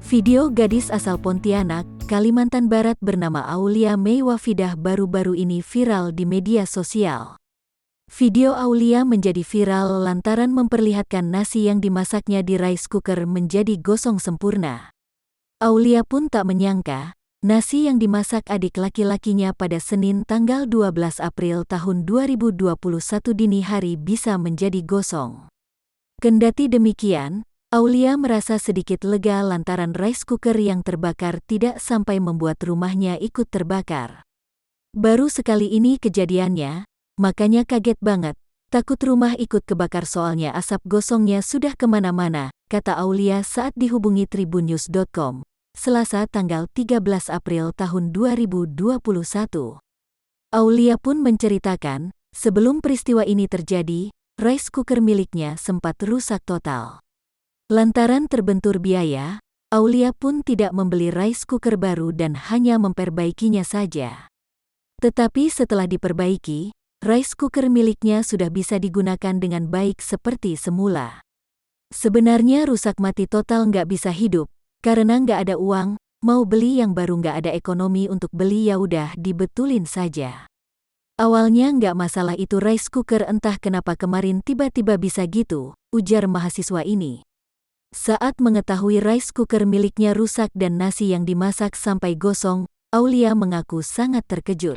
Video gadis asal Pontianak, Kalimantan Barat bernama Aulia Mei Wafidah baru-baru ini viral di media sosial. Video Aulia menjadi viral lantaran memperlihatkan nasi yang dimasaknya di rice cooker menjadi gosong sempurna. Aulia pun tak menyangka, nasi yang dimasak adik laki-lakinya pada Senin tanggal 12 April tahun 2021 dini hari bisa menjadi gosong. Kendati demikian, Aulia merasa sedikit lega lantaran rice cooker yang terbakar tidak sampai membuat rumahnya ikut terbakar. Baru sekali ini kejadiannya, makanya kaget banget, takut rumah ikut kebakar soalnya asap gosongnya sudah kemana-mana, kata Aulia saat dihubungi tribunnews.com, Selasa tanggal 13 April tahun 2021. Aulia pun menceritakan, sebelum peristiwa ini terjadi, rice cooker miliknya sempat rusak total. Lantaran terbentur biaya, Aulia pun tidak membeli rice cooker baru dan hanya memperbaikinya saja. Tetapi setelah diperbaiki, rice cooker miliknya sudah bisa digunakan dengan baik seperti semula. Sebenarnya rusak mati total nggak bisa hidup, karena nggak ada uang, mau beli yang baru nggak ada ekonomi untuk beli ya udah dibetulin saja. Awalnya nggak masalah itu rice cooker entah kenapa kemarin tiba-tiba bisa gitu, ujar mahasiswa ini. Saat mengetahui rice cooker miliknya rusak dan nasi yang dimasak sampai gosong, Aulia mengaku sangat terkejut.